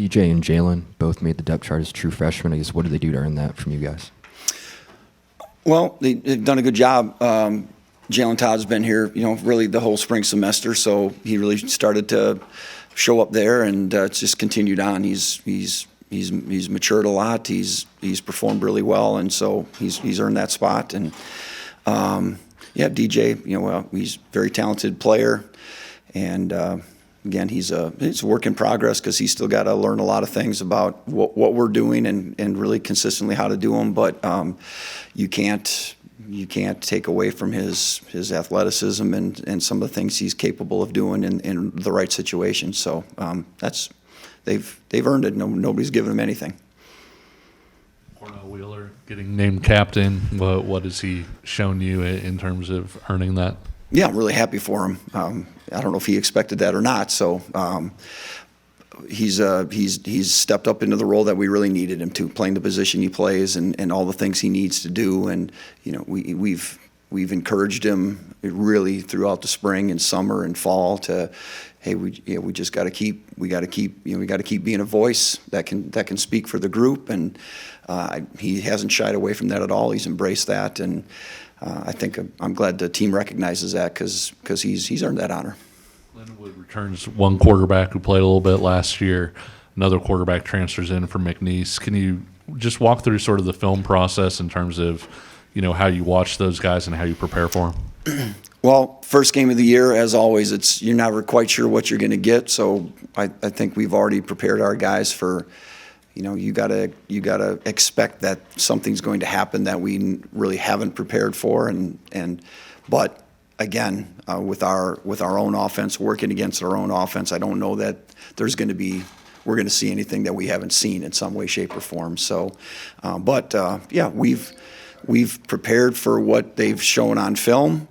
DJ and Jalen both made the depth chart as true freshmen. I guess what did they do to earn that from you guys? Well, they've done a good job. Jalen Todd's been here, really the whole spring semester, so he really started to show up there, and it's just continued on. He's matured a lot. He's performed really well, and so he's earned that spot. And DJ, he's a very talented player, and again, it's a work in progress because he's still got to learn a lot of things about what we're doing and really consistently how to do them. But you can't take away from his athleticism and some of the things he's capable of doing in the right situation. So they've earned it. Nobody's given him anything. Cornell Wheeler getting named captain. What has he shown you in terms of earning that? Yeah, I'm really happy for him. I don't know if he expected that or not. So he's stepped up into the role that we really needed him to, playing the position he plays and all the things he needs to do. And we've encouraged him really throughout the spring and summer and fall to, hey, we just got to keep being a voice that can speak for the group. And he hasn't shied away from that at all. He's embraced that, and I think I'm glad the team recognizes that because he's earned that honor. Lindenwood returns one quarterback who played a little bit last year. Another quarterback transfers in from McNeese. Can you just walk through sort of the film process in terms of, how you watch those guys and how you prepare for them? Well, first game of the year, as always, you're never quite sure what you're going to get. So I think we've already prepared our guys for, you gotta expect that something's going to happen that we really haven't prepared for, but again, with our own offense, working against our own offense, I don't know that we're going to see anything that we haven't seen in some way, shape, or form. So, we've prepared for what they've shown on film.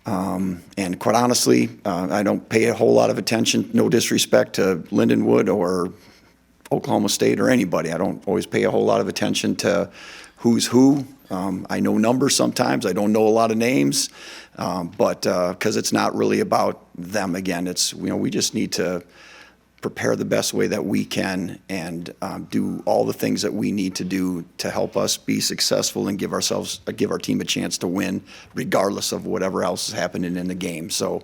And quite honestly, I don't pay a whole lot of attention, no disrespect to Lindenwood or Oklahoma State or anybody. I don't always pay a whole lot of attention to who's who. I know numbers sometimes. I don't know a lot of names, but because it's not really about them. Again, we just need to prepare the best way that we can and do all the things that we need to do to help us be successful and give our team a chance to win, regardless of whatever else is happening in the game. So,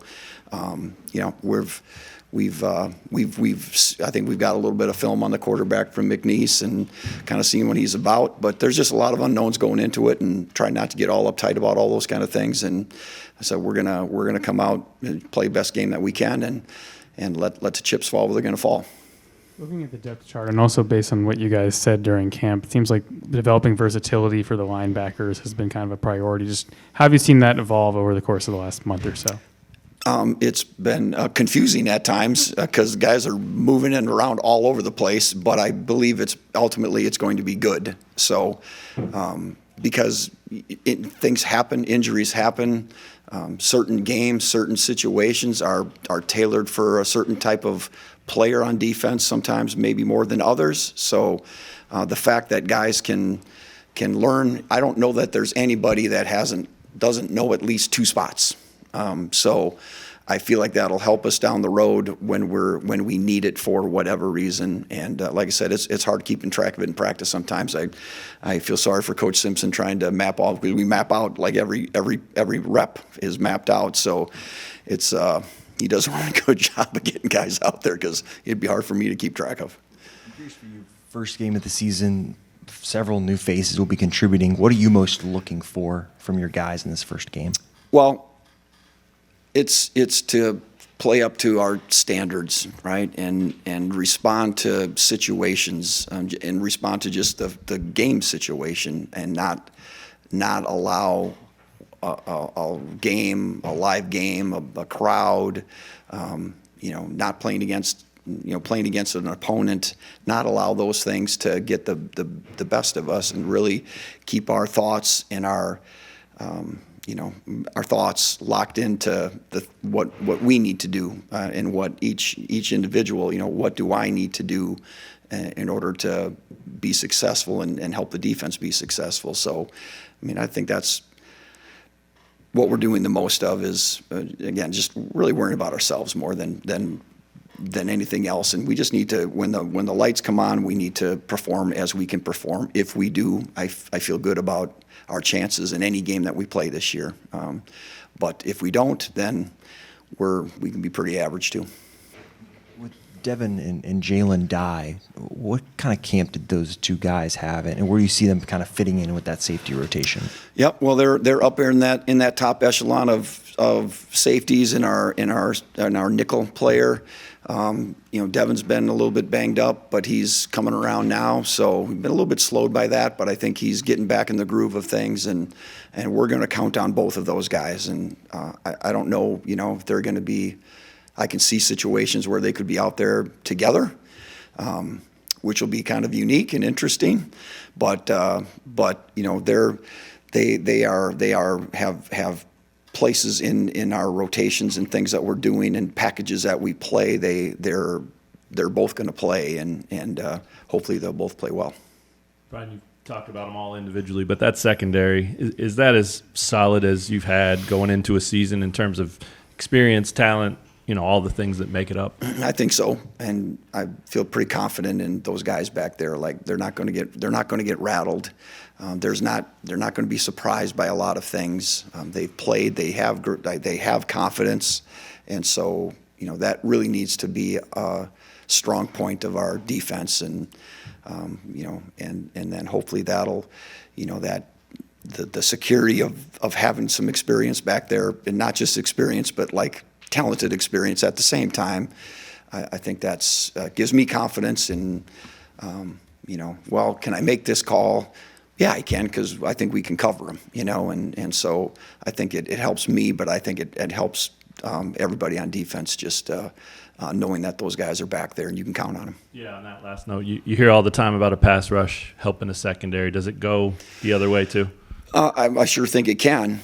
I think we've got a little bit of film on the quarterback from McNeese and kind of seeing what he's about, but there's just a lot of unknowns going into it, and try not to get all uptight about all those kind of things. And so we're gonna come out and play best game that we can and let the chips fall where they're going to fall. Looking at the depth chart, and also based on what you guys said during camp, it seems like developing versatility for the linebackers has been kind of a priority. Just how have you seen that evolve over the course of the last month or so? It's been confusing at times because guys are moving in around all over the place, but I believe ultimately it's going to be good. So because things happen, injuries happen, certain games, certain situations are tailored for a certain type of player on defense, sometimes maybe more than others. So the fact that guys can learn, I don't know that there's anybody that doesn't know at least two spots. So I feel like that'll help us down the road when we need it for whatever reason. And like I said, it's hard keeping track of it in practice sometimes. I feel sorry for Coach Simpson trying to map all, because we map out like every rep is mapped out. So it's he does a really good job of getting guys out there because it'd be hard for me to keep track of. I'm curious, for your first game of the season, several new faces will be contributing. What are you most looking for from your guys in this first game? Well, it's to play up to our standards, right, and respond to situations, and respond to just the game situation, and not allow a live game, a crowd, not playing against an opponent, not allow those things to get the best of us, and really keep our thoughts and our thoughts locked into what we need to do, and what each individual, what do I need to do in order to be successful and help the defense be successful. So, I think that's what we're doing the most of is, again, just really worrying about ourselves more than than anything else. And we just need to, when the lights come on, we need to perform as we can perform. If we do, I feel good about our chances in any game that we play this year. But if we don't, then we can be pretty average too. With Devin and Jalen Dye, what kind of camp did those two guys have, and where do you see them kind of fitting in with that safety rotation? Yep. Well, they're up there in that top echelon of safeties in our nickel player. Devin's been a little bit banged up, but he's coming around now. So we've been a little bit slowed by that, but I think he's getting back in the groove of things, and we're going to count on both of those guys. And I don't know, if they're going to be. I can see situations where they could be out there together, which will be kind of unique and interesting. But they have places in our rotations and things that we're doing and packages that we play. They're both going to play, and hopefully they'll both play well. Brian, you talked about them all individually, but that secondary, is that as solid as you've had going into a season in terms of experience, talent, all the things that make it up? I think so, and I feel pretty confident in those guys back there. Like they're not going to get rattled. They're not going to be surprised by a lot of things. They've played. They have confidence, and so that really needs to be a strong point of our defense, and and then hopefully that'll that. The security of having some experience back there, and not just experience, but like talented experience at the same time. I think that's gives me confidence in, well, can I make this call? Yeah, I can, because I think we can cover them, and so I think it helps me, but I think it helps everybody on defense just knowing that those guys are back there and you can count on them. Yeah, on that last note, you hear all the time about a pass rush helping a secondary. Does it go the other way too? I sure think it can.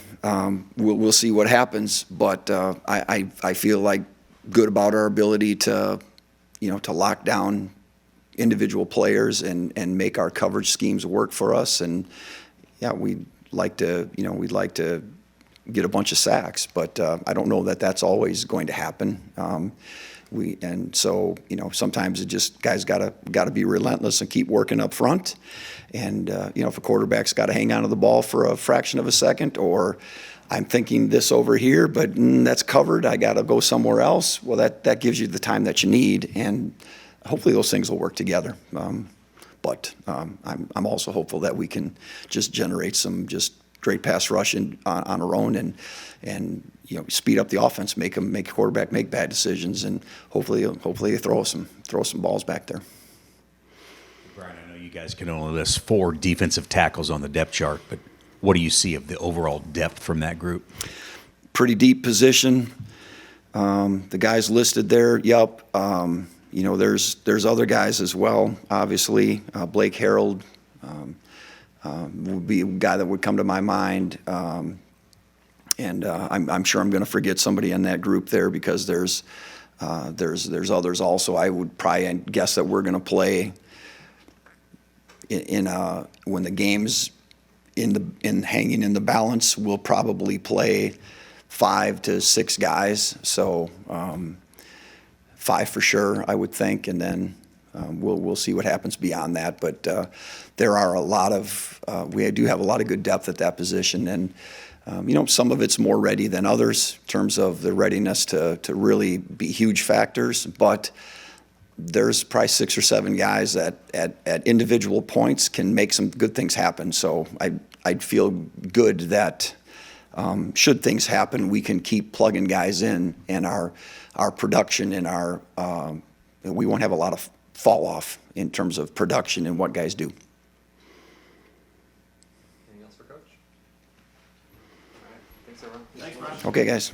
We'll see what happens, but I feel like good about our ability to lock down individual players and make our coverage schemes work for us. And yeah, we'd like to get a bunch of sacks, but I don't know that that's always going to happen. So sometimes it just guys gotta be relentless and keep working up front. And if a quarterback's got to hang on to the ball for a fraction of a second, or I'm thinking this over here, but that's covered, I got to go somewhere else. Well, that gives you the time that you need, and hopefully those things will work together. But I'm also hopeful that we can just generate some just great pass rush on our own, and speed up the offense, make a quarterback make bad decisions, and hopefully they throw some balls back there. Brian, I know you guys can only list 4 defensive tackles on the depth chart, but what do you see of the overall depth from that group? Pretty deep position. The guys listed there, yep. There's other guys as well. Obviously, Blake Harold would be a guy that would come to my mind. And I'm sure I'm going to forget somebody in that group there, because there's others also. I would probably guess that we're going to play when the game's in hanging in the balance. We'll probably play 5 to 6 guys. So 5 for sure, I would think, and then we'll see what happens beyond that. But there are a lot of we do have a lot of good depth at that position, and some of it's more ready than others in terms of the readiness to really be huge factors. But there's probably 6 or 7 guys that at individual points can make some good things happen. So I'd feel good that should things happen, we can keep plugging guys in, and our production and we won't have a lot of fall off in terms of production and what guys do. Anything else for Coach? All right. Thanks, everyone. Okay, guys.